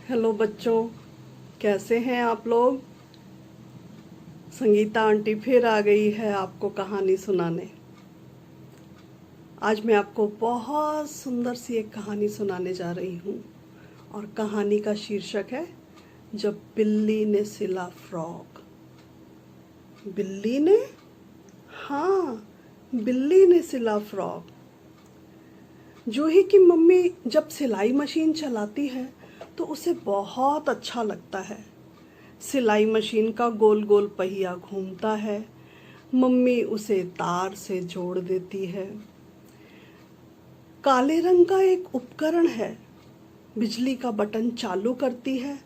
Hello बच्चों, कैसे हैं आप लोग। संगीता आंटी फिर आ गई है आपको कहानी सुनाने। आज मैं आपको बहुत सुंदर सी एक कहानी सुनाने जा रही हूँ और कहानी का शीर्षक है जब बिल्ली ने सिला फ्रॉक। बिल्ली ने, हाँ, बिल्ली ने सिला फ्रॉक। जूही की मम्मी जब सिलाई मशीन चलाती है तो उसे बहुत अच्छा लगता है। सिलाई मशीन का गोल गोल पहिया घूमता है। मम्मी उसे तार से जोड़ देती है। काले रंग का एक उपकरण है। बिजली का बटन चालू करती है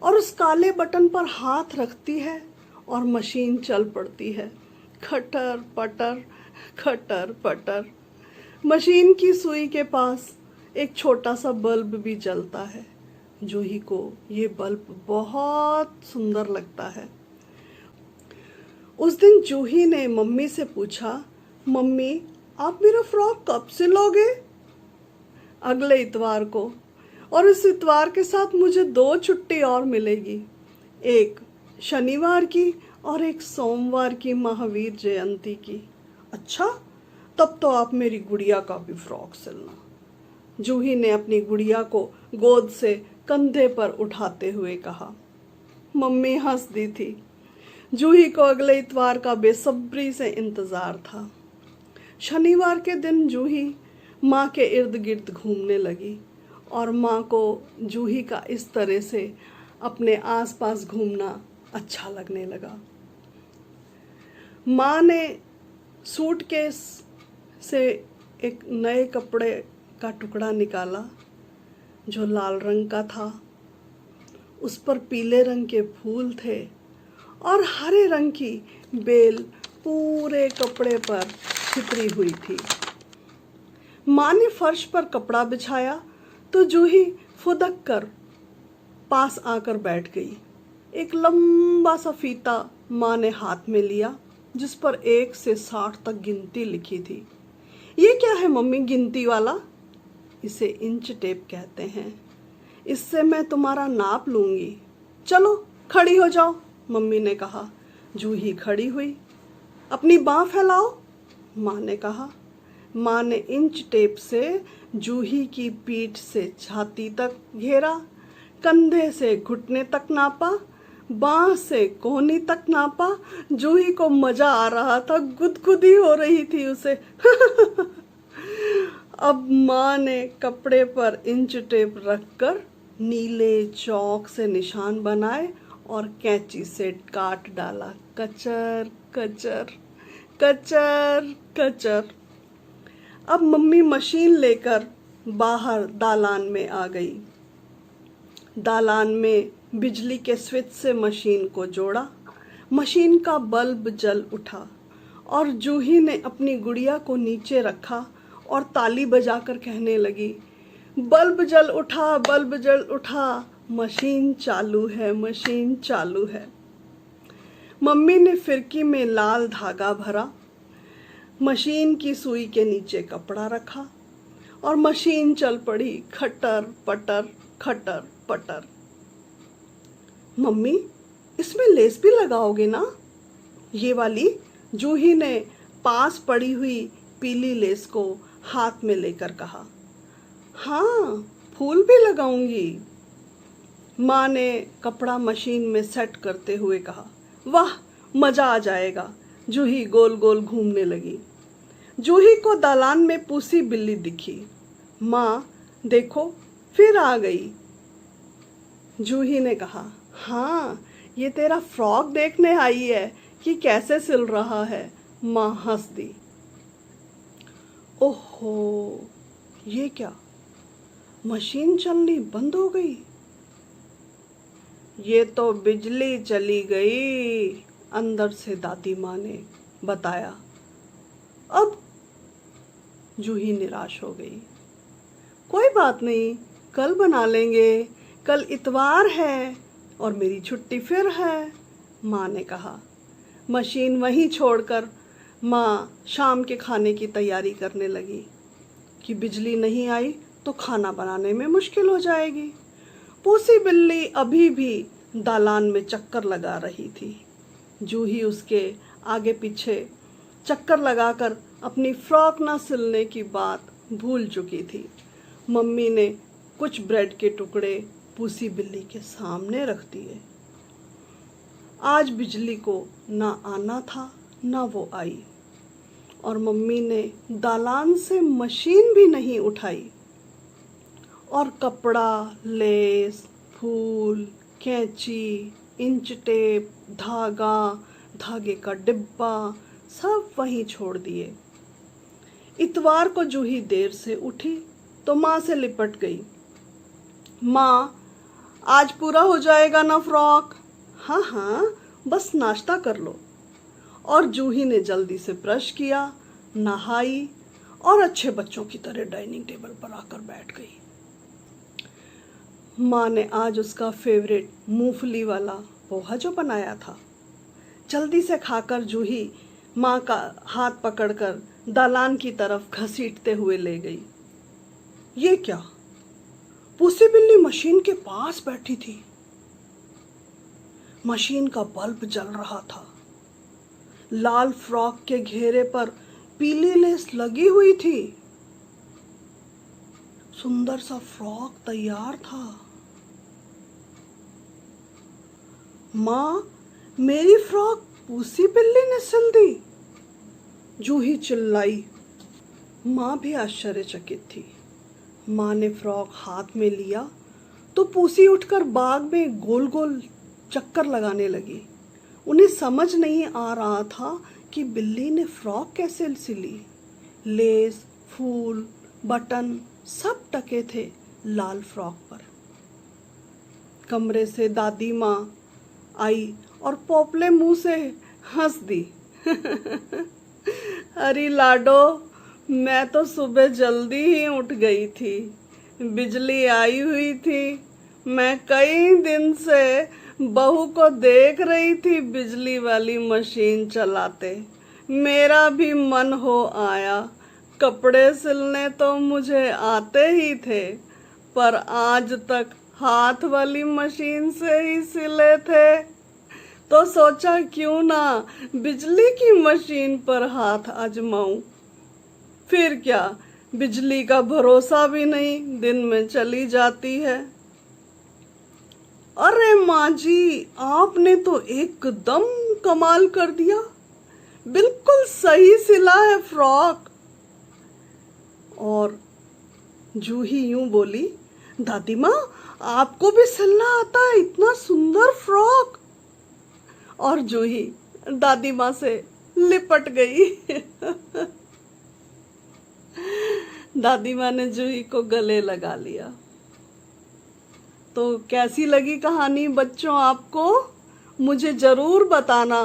और उस काले बटन पर हाथ रखती है और मशीन चल पड़ती है। खटर पटर, खटर पटर। मशीन की सुई के पास एक छोटा सा बल्ब भी जलता है। जूही को ये बल्ब बहुत सुंदर लगता है। उस दिन जूही ने मम्मी से पूछा, मम्मी आप मेरा फ्रॉक कब सिलोगे? अगले इतवार को, और इस इतवार के साथ मुझे 2 छुट्टी और मिलेगी, एक शनिवार की और एक सोमवार की महावीर जयंती की। अच्छा, तब तो आप मेरी गुड़िया का भी फ्रॉक सिलना। जूही ने अपनी गुड़िया को गोद से कंधे पर उठाते हुए कहा। मम्मी हंस दी थी। जूही को अगले इतवार का बेसब्री से इंतजार था। शनिवार के दिन जूही माँ के इर्द गिर्द घूमने लगी और माँ को जूही का इस तरह से अपने आसपास घूमना अच्छा लगने लगा। माँ ने सूटकेस से एक नए कपड़े का टुकड़ा निकाला जो लाल रंग का था। उस पर पीले रंग के फूल थे और हरे रंग की बेल पूरे कपड़े पर छितरी हुई थी। माँ ने फर्श पर कपड़ा बिछाया तो जूही फुदक कर पास आकर बैठ गई। एक लंबा सा फीता माँ ने हाथ में लिया जिस पर 1 से 60 तक गिनती लिखी थी। ये क्या है मम्मी गिनती वाला? इसे इंच टेप कहते हैं। इससे मैं तुम्हारा नाप लूंगी। चलो खड़ी हो जाओ, मम्मी ने कहा। जूही खड़ी हुई। अपनी बाँह फैलाओ, माँ ने कहा। माँ ने इंच टेप से जूही की पीठ से छाती तक घेरा, कंधे से घुटने तक नापा, बाँह से कोहनी तक नापा। जूही को मजा आ रहा था, गुदगुदी हो रही थी उसे। अब माँ ने कपड़े पर इंच टेप रखकर नीले चौक से निशान बनाए और कैंची से काट डाला। कचर कचर, कचर कचर। अब मम्मी मशीन लेकर बाहर दालान में आ गई। दालान में बिजली के स्विच से मशीन को जोड़ा। मशीन का बल्ब जल उठा और जूही ने अपनी गुड़िया को नीचे रखा और ताली बजाकर कहने लगी, बल्ब जल उठा, बल्ब जल उठा, मशीन चालू है, मशीन चालू है। मम्मी ने फिरकी में लाल धागा भरा, मशीन की सुई के नीचे कपड़ा रखा और मशीन चल पड़ी। खटर पटर, खटर पटर। मम्मी इसमें लेस भी लगाओगे ना? ये वाली? जूही ने पास पड़ी हुई पीली लेस को हाथ में लेकर कहा। हाँ, फूल भी लगाऊंगी, माँ ने कपड़ा मशीन में सेट करते हुए कहा। वाह, मजा आ जाएगा। जूही गोल गोल घूमने लगी। जूही को दालान में पूसी बिल्ली दिखी। माँ देखो, फिर आ गई। जूही ने कहा, हाँ, ये तेरा फ्रॉक देखने आई है कि कैसे सिल रहा है। माँ हंस दी। ओहो, ये क्या, मशीन चलनी बंद हो गई? ये तो बिजली चली गई, अंदर से दादी माँ ने बताया। अब जूही निराश हो गई। कोई बात नहीं, कल बना लेंगे, कल इतवार है और मेरी छुट्टी फिर है, माँ ने कहा। मशीन वहीं छोड़कर माँ शाम के खाने की तैयारी करने लगी कि बिजली नहीं आई तो खाना बनाने में मुश्किल हो जाएगी। पूसी बिल्ली अभी भी दालान में चक्कर लगा रही थी। जूही उसके आगे पीछे चक्कर लगाकर अपनी फ्रॉक न सिलने की बात भूल चुकी थी। मम्मी ने कुछ ब्रेड के टुकड़े पूसी बिल्ली के सामने रख दिए। आज बिजली को ना आना था ना वो आई, और मम्मी ने दालान से मशीन भी नहीं उठाई, और कपड़ा, लेस, फूल, कैंची, इंच टेप, धागा, धागे का डिब्बा सब वहीं छोड़ दिए। इतवार को जूही देर से उठी तो माँ से लिपट गई। माँ, आज पूरा हो जाएगा ना फ्रॉक? हाँ हाँ, बस नाश्ता कर लो। और जूही ने जल्दी से ब्रश किया, नहाई और अच्छे बच्चों की तरह डाइनिंग टेबल पर आकर बैठ गई। माँ ने आज उसका फेवरेट मूंगफली वाला पोहा जो बनाया था, जल्दी से खाकर जूही माँ का हाथ पकड़कर दालान की तरफ घसीटते हुए ले गई। ये क्या? पूसी बिल्ली मशीन के पास बैठी थी। मशीन का बल्ब जल रहा था। लाल फ्रॉक के घेरे पर पीली लेस लगी हुई थी। सुंदर सा फ्रॉक तैयार था। माँ, मेरी फ्रॉक पूसी बिल्ली ने सिल दी, जूही चिल्लाई। माँ भी आश्चर्यचकित थी। माँ ने फ्रॉक हाथ में लिया तो पूसी उठकर बाग में गोल गोल चक्कर लगाने लगी। उन्हें समझ नहीं आ रहा था कि बिल्ली ने फ्रॉक कैसे सिली। लेस, फूल, बटन सब टके थे लाल फ्रॉक पर। कमरे से दादी माँ आई और पोपले मुंह से हंस दी। अरे लाडो, मैं तो सुबह जल्दी ही उठ गई थी। बिजली आई हुई थी। मैं कई दिन से बहू को देख रही थी बिजली वाली मशीन चलाते। मेरा भी मन हो आया। कपड़े सिलने तो मुझे आते ही थे, पर आज तक हाथ वाली मशीन से ही सिले थे, तो सोचा क्यों ना बिजली की मशीन पर हाथ आजमाऊं। फिर क्या, बिजली का भरोसा भी नहीं, दिन में चली जाती है। अरे माँ जी, आपने तो एकदम कमाल कर दिया। बिल्कुल सही सिला है फ्रॉक। और जूही यूं बोली, दादी माँ, आपको भी सिलना आता है इतना सुंदर फ्रॉक? और जूही दादी माँ से लिपट गई। दादी माँ ने जूही को गले लगा लिया। तो कैसी लगी कहानी बच्चों आपको? मुझे ज़रूर बताना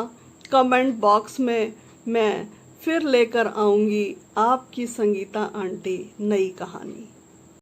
कमेंट बॉक्स में। मैं फिर लेकर आऊँगी आपकी संगीता आंटी नई कहानी।